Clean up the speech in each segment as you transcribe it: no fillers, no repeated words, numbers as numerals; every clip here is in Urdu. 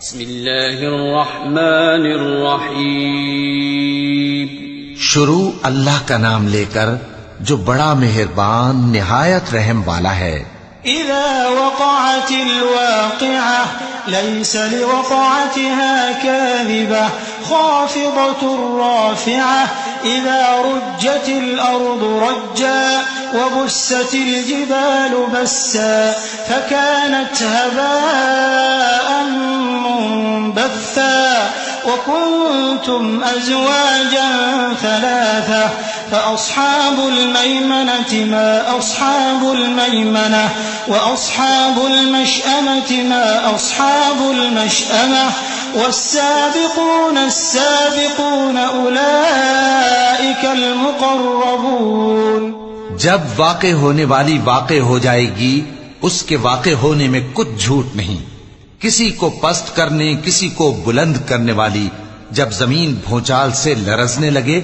بسم اللہ الرحمن الرحیم. شروع اللہ کا نام لے کر جو بڑا مہربان نہایت رحم والا ہے. اذا وقعت الواقعة ليس لوقعتها كاذبة خافضة رافعة اذا رجت الارض رجا وبست الجبال بسا فكانت هباء منبثا وكنتم ازواجا ثلاثة فأصحاب الميمنة ما أصحاب الميمنة وأصحاب المشأمة ما أصحاب المشأمة والسابقون السابقون أولئك المقربون. جب واقع ہونے والی واقع ہو جائے گی اس کے واقع ہونے میں کچھ جھوٹ نہیں. کسی کو پست کرنے کسی کو بلند کرنے والی جب زمین بھونچال سے لرزنے لگے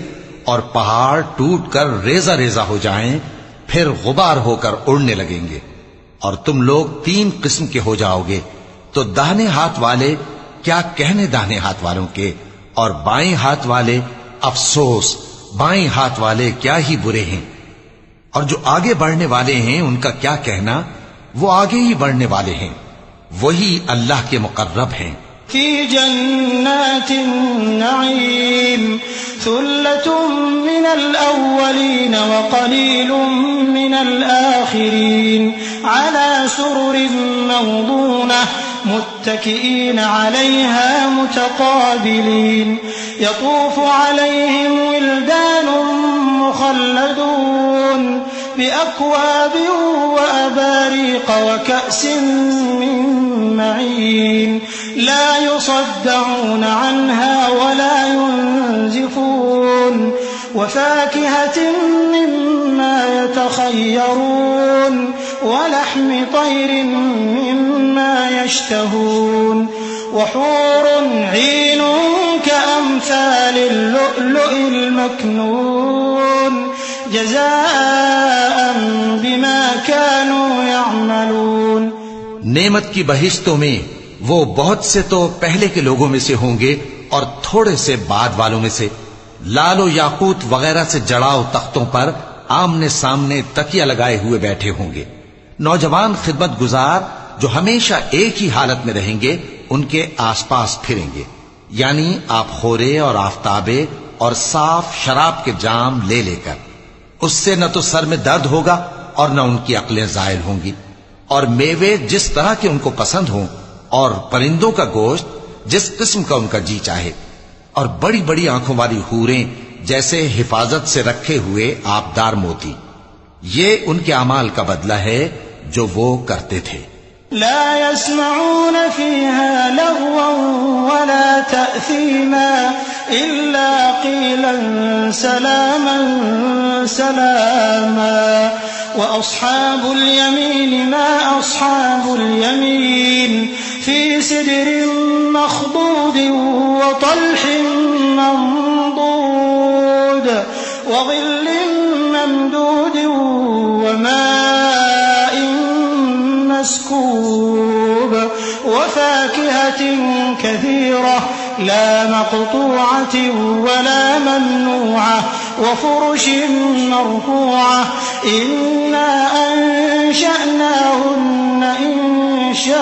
اور پہاڑ ٹوٹ کر ریزہ ریزہ ہو جائیں پھر غبار ہو کر اڑنے لگیں گے اور تم لوگ تین قسم کے ہو جاؤ گے تو داہنے ہاتھ والے کیا کہنے داہنے ہاتھ والوں کے اور بائیں ہاتھ والے افسوس بائیں ہاتھ والے کیا ہی برے ہیں اور جو آگے بڑھنے والے ہیں ان کا کیا کہنا وہ آگے ہی بڑھنے والے ہیں وہی اللہ کے مقرب ہیں. في جنات النعيم ثلة من الأولين وقليل من الآخرين على سرر موضونة متكئين عليها متقابلين يطوف عليهم ولدان مخلدون بأكواب وأباريق وكأس من معين لا يصدعون عنها ولا ينزفون وفاكهة مما يتخيرون ولحم طير مما يشتهون وحور عين كأمثال اللؤلؤ المكنون جزاء بما كانوا يعملون. نعمت کی بہشتوں میں وہ بہت سے تو پہلے کے لوگوں میں سے ہوں گے اور تھوڑے سے بعد والوں میں سے لال و یاقوت وغیرہ سے جڑاؤ تختوں پر آمنے سامنے تکیہ لگائے ہوئے بیٹھے ہوں گے. نوجوان خدمت گزار جو ہمیشہ ایک ہی حالت میں رہیں گے ان کے آس پاس پھریں گے یعنی آپ خورے اور آفتابے اور صاف شراب کے جام لے لے کر. اس سے نہ تو سر میں درد ہوگا اور نہ ان کی عقلیں زائل ہوں گی اور میوے جس طرح کے ان کو پسند ہوں اور پرندوں کا گوشت جس قسم کا ان کا جی چاہے اور بڑی بڑی آنکھوں والی حوریں جیسے حفاظت سے رکھے ہوئے آبدار موتی. یہ ان کے اعمال کا بدلہ ہے جو وہ کرتے تھے. لا يسمعون فيها لغوا ولا تأثيما إلا قيلا سلاما سلاما وأصحاب اليمين ما أصحاب اليمين في سدر مخضود وطلح منضود وظل ممدود وماء مسكوب وفاكهة كثيرة لا مقطوعة ولا ممنوعة وفرش مرفوعة إنا أنشأناهن إنشاء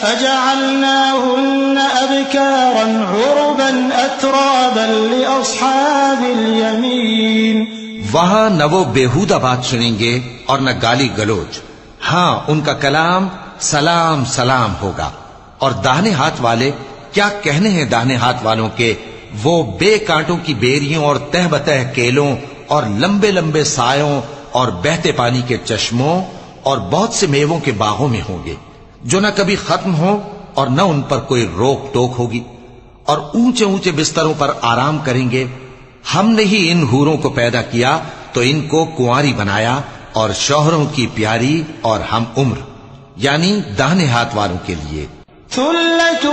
فجعلناهن أبكارا عربا أترابا لأصحاب اليمين. وہاں نہ وہ بیہودہ بات سنیں گے اور نہ گالی گلوچ. ہاں ان کا کلام سلام سلام ہوگا. اور داہنے ہاتھ والے کیا کہنے ہیں داہنے ہاتھ والوں کے وہ بے کانٹوں کی بیریوں اور تہ بتہ کیلوں اور لمبے لمبے سایوں اور بہتے پانی کے چشموں اور بہت سے میووں کے باغوں میں ہوں گے جو نہ کبھی ختم ہو اور نہ ان پر کوئی روک ٹوک ہوگی اور اونچے اونچے بستروں پر آرام کریں گے. ہم نے ہی ان حوروں کو پیدا کیا تو ان کو کنواری بنایا اور شوہروں کی پیاری اور ہم عمر یعنی داہنے ہاتھ والوں کے لیے. ثلة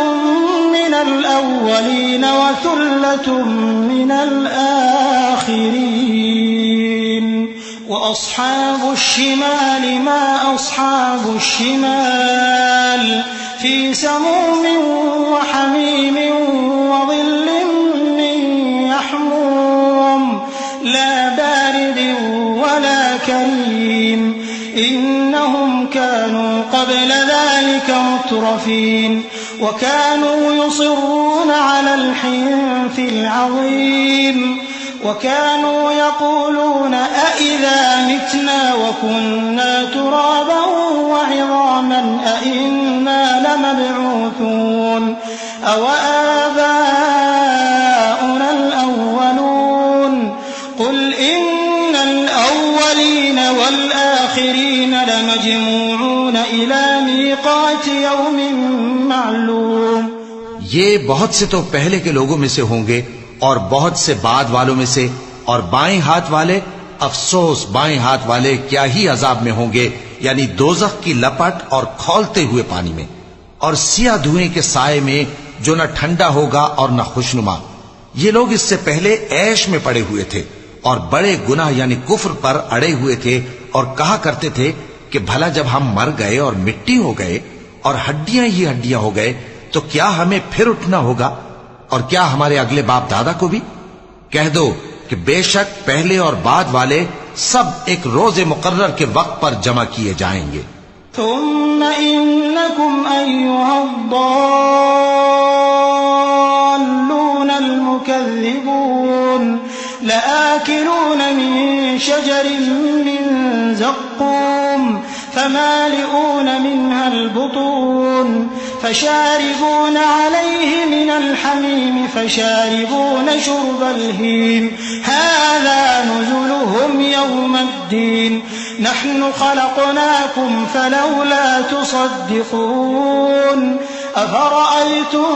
من الأولين وثلة من الآخرين وأصحاب الشمال ما أصحاب الشمال في سموم وحميم وظل من يحموم لا بارد ولا كريم إنهم كانوا قبل ذلك مترفين وكانوا يصرون على الحنث العظيم وكانوا يقولون أئذا متنا وكنا ترابا وعظاما أئنا لمبعوثون أوآباؤنا الأولون قل إن الأولين والآخرين لمجموعون إلى ميقات يوم معلوم. یہ بہت سے تو پہلے کے لوگوں میں سے ہوں گے اور بہت سے بعد والوں میں سے، اور بائیں ہاتھ والے، افسوس بائیں ہاتھ والے کیا ہی عذاب میں ہوں گے، یعنی دوزخ کی لپٹ اور کھولتے ہوئے پانی میں، اور سیاہ دھوئیں کے سائے میں جو نہ ٹھنڈا ہوگا اور نہ خوشنما. یہ لوگ اس سے پہلے عیش میں پڑے ہوئے تھے اور بڑے گناہ یعنی کفر پر اڑے ہوئے تھے، اور کہا کرتے تھے کہ بھلا جب ہم مر گئے اور مٹی ہو گئے اور ہڈیاں ہی ہڈیاں ہو گئے تو کیا ہمیں پھر اٹھنا ہوگا، اور کیا ہمارے اگلے باپ دادا کو بھی؟ کہہ دو کہ بے شک پہلے اور بعد والے سب ایک روز مقرر کے وقت پر جمع کیے جائیں گے. ثم إنكم أيها الضالون المكذبون لآكلون من شجر من زقوم فمالئون منها البطون فشاربون عليه من الحميم فشاربون شرب الهيم هذا نزلهم يوم الدين نحن خلقناكم فلولا تصدقون أفرأيتم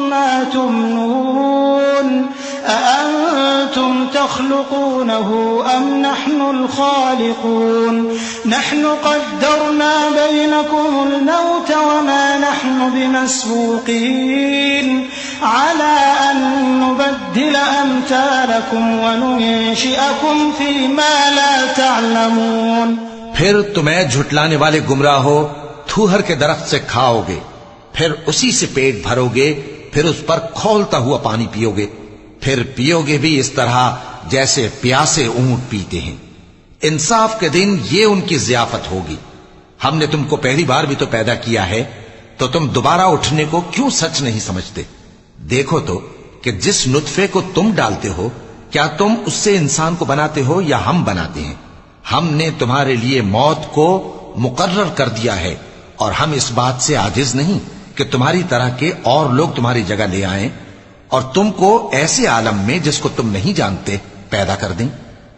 ما تمنون أأنتم تخلقونه أم نحن الخالقون نحن قدرنا بينكم الموت وما نحن بمسبوقين على أن نبدل أمثالكم وننشئكم فيما لا تعلمون. پھر تمہیں جھٹلانے والے گمراہ ہو تھوہر کے درخت سے کھاؤ گے، پھر اسی سے پیٹ بھرو گے، پھر اس پر کھولتا ہوا پانی پیو گے، پھر پیو گے بھی اس طرح جیسے پیاسے اونٹ پیتے ہیں. انصاف کے دن یہ ان کی ضیافت ہوگی. ہم نے تم کو پہلی بار بھی تو پیدا کیا ہے، تو تم دوبارہ اٹھنے کو کیوں سچ نہیں سمجھتے؟ دیکھو تو کہ جس نطفے کو تم ڈالتے ہو کیا تم اس سے انسان کو بناتے ہو یا ہم بناتے ہیں؟ ہم نے تمہارے لیے موت کو مقرر کر دیا ہے، اور ہم اس بات سے عاجز نہیں کہ تمہاری طرح کے اور لوگ تمہاری جگہ لے آئیں اور تم کو ایسے عالم میں جس کو تم نہیں جانتے پیدا کر دیں.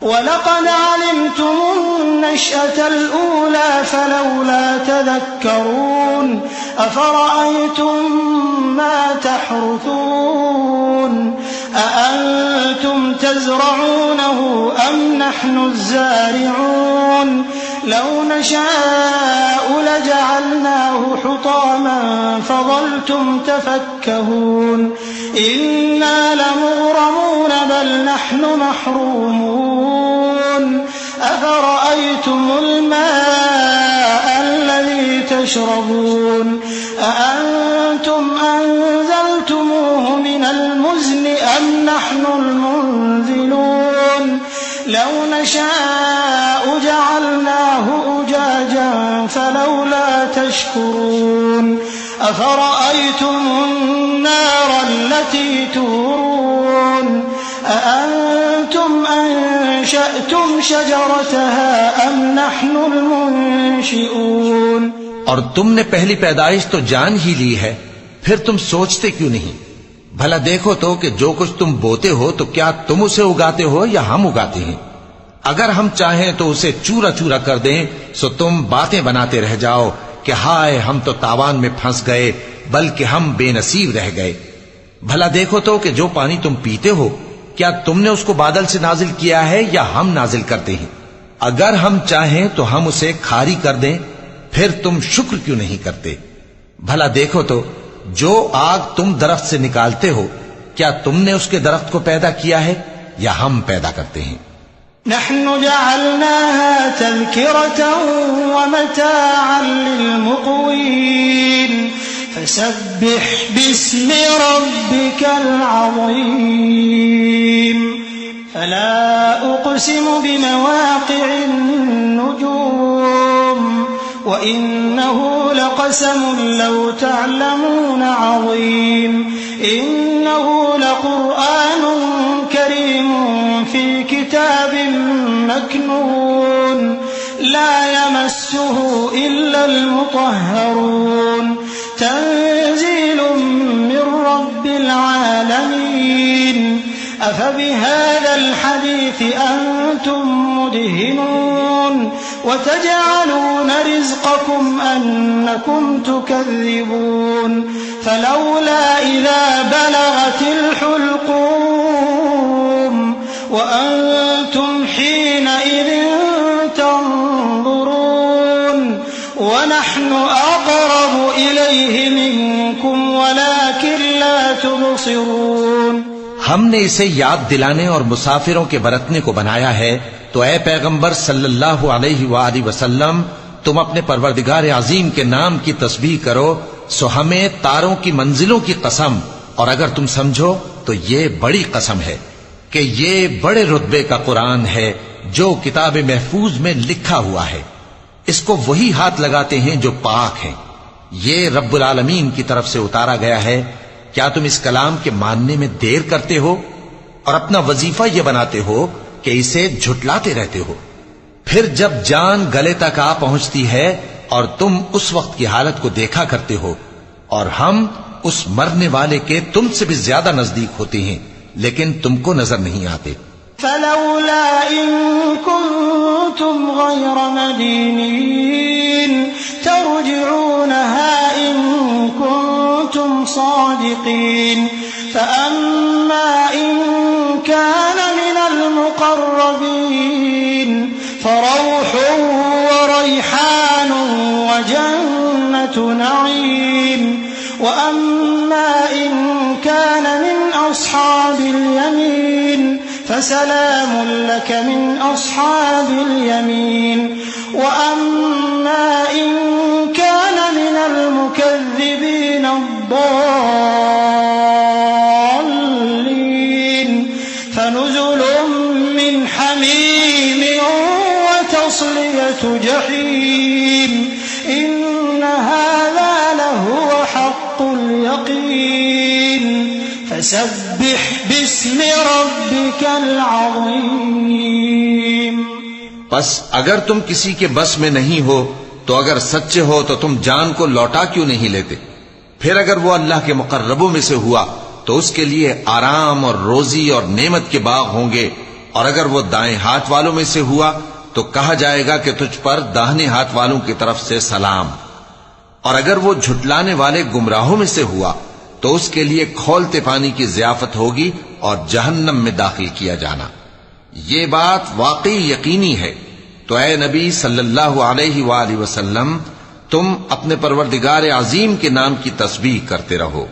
وَلَقَدْ عَلِمْتُمُ النَّشْأَةَ الْأُولَى فَلَوْلَا تَذَكَّرُونَ أَفَرَأَيْتُمْ مَا تَحْرُثُونَ أَأَنْتُمْ تَزْرَعُونَهُ أَمْ نَحْنُ الزَّارِعُونَ لَوْ نَشَاءُ لَجَعَلْنَاهُ حُطَامًا فَظَلْتُمْ تَفَكَّهُونَ إِنَّا لَمُغْرَمُونَ بَلْ نَحْنُ مَحْرُومُونَ أَفَرَأَيْتُمُ الْمَاءَ الَّذِي تَشْرَبُونَ أَأَنْتُمْ أَنزَلْتُمُوهُ مِنَ الْمُزْنِ أَمْ نَحْنُ الْمُنزِلُونَ لَوْ نَشَاءُ جَعَلْنَاهُ أُجَاجًا فَلَوْلَا تَشْكُرُونَ أَفَرَأَيْتُمُ النَّارَ الَّتِي تُورُونَ أَأَنْتُمْ أَنشَأْتُمْ شَجَرَتَهَا أَمْ نَحْنُ الْمُنشِئُونَ. اور تم نے پہلی پیدائش تو جان ہی لی ہے، پھر تم سوچتے کیوں نہیں؟ بھلا دیکھو تو کہ جو کچھ تم بوتے ہو تو کیا تم اسے اگاتے ہو یا ہم اگاتے ہیں؟ اگر ہم چاہیں تو اسے چورا چورا کر دیں سو تم باتیں بناتے رہ جاؤ کہ ہائے ہم تو تاوان میں پھنس گئے، بلکہ ہم بے نصیب رہ گئے. بھلا دیکھو تو کہ جو پانی تم پیتے ہو کیا تم نے اس کو بادل سے نازل کیا ہے یا ہم نازل کرتے ہیں؟ اگر ہم چاہیں تو ہم اسے کھاری کر دیں، پھر تم شکر کیوں نہیں کرتے؟ بھلا دیکھو تو جو آگ تم درخت سے نکالتے ہو کیا تم نے اس کے درخت کو پیدا کیا ہے یا ہم پیدا کرتے ہیں؟ نحن جعلناها تذكرة ومتاعا للمقوين فسبح باسم ربك العظيم فلا أقسم بمواقع النجوم وإنه لقسم لو تعلمون عظيم إنه لقرآن كريم في كتاب مكنون لا يمسه إلا المطهرون تنزيل من رب العالمين أفبهذا الحديث أنتم مدهنون وتجعلون رزقكم أنكم تكذبون فلولا إذا بلغت الحلقوم وأنتم حينئذ تنظرون ونحن أقرب إليه منكم ولكن لا تبصرون. ہم نے اسے یاد دلانے اور مسافروں کے برتنے کو بنایا ہے تو اے پیغمبر صلی اللہ علیہ وآلہ وسلم تم اپنے پروردگار عظیم کے نام کی تسبیح کرو سو ہمیں تاروں کی منزلوں کی قسم، اور اگر تم سمجھو تو یہ بڑی قسم ہے کہ یہ بڑے رتبے کا قرآن ہے جو کتاب محفوظ میں لکھا ہوا ہے. اس کو وہی ہاتھ لگاتے ہیں جو پاک ہیں. یہ رب العالمین کی طرف سے اتارا گیا ہے. کیا تم اس کلام کے ماننے میں دیر کرتے ہو اور اپنا وظیفہ یہ بناتے ہو کہ اسے جھٹلاتے رہتے ہو؟ پھر جب جان گلے تک آ پہنچتی ہے اور تم اس وقت کی حالت کو دیکھا کرتے ہو اور ہم اس مرنے والے کے تم سے بھی زیادہ نزدیک ہوتے ہیں لیکن تم کو نظر نہیں آتے. فلولا إن كنتم غير مدينين ترجعونها إن كنتم صادقين فأما إن كان من المقربين فروح وريحان وجنة نعيم وأما إن كان من أصحاب اليمين فسلام لك من أصحاب اليمين وأما إن كان من المكذبين الضالين فنزل من حميم وتصلية جحيم إن هذا لهو حق اليقين فسبح باسم ربك العظيم. پس اگر تم کسی کے بس میں نہیں ہو تو اگر سچے ہو تو تم جان کو لوٹا کیوں نہیں لیتے؟ پھر اگر وہ اللہ کے مقربوں میں سے ہوا تو اس کے لیے آرام اور روزی اور نعمت کے باغ ہوں گے، اور اگر وہ دائیں ہاتھ والوں میں سے ہوا تو کہا جائے گا کہ تجھ پر داہنے ہاتھ والوں کی طرف سے سلام، اور اگر وہ جھٹلانے والے گمراہوں میں سے ہوا تو اس کے لیے کھولتے پانی کی ضیافت ہوگی اور جہنم میں داخل کیا جانا. یہ بات واقعی یقینی ہے. تو اے نبی صلی اللہ علیہ وآلہ وسلم تم اپنے پروردگار عظیم کے نام کی تسبیح کرتے رہو.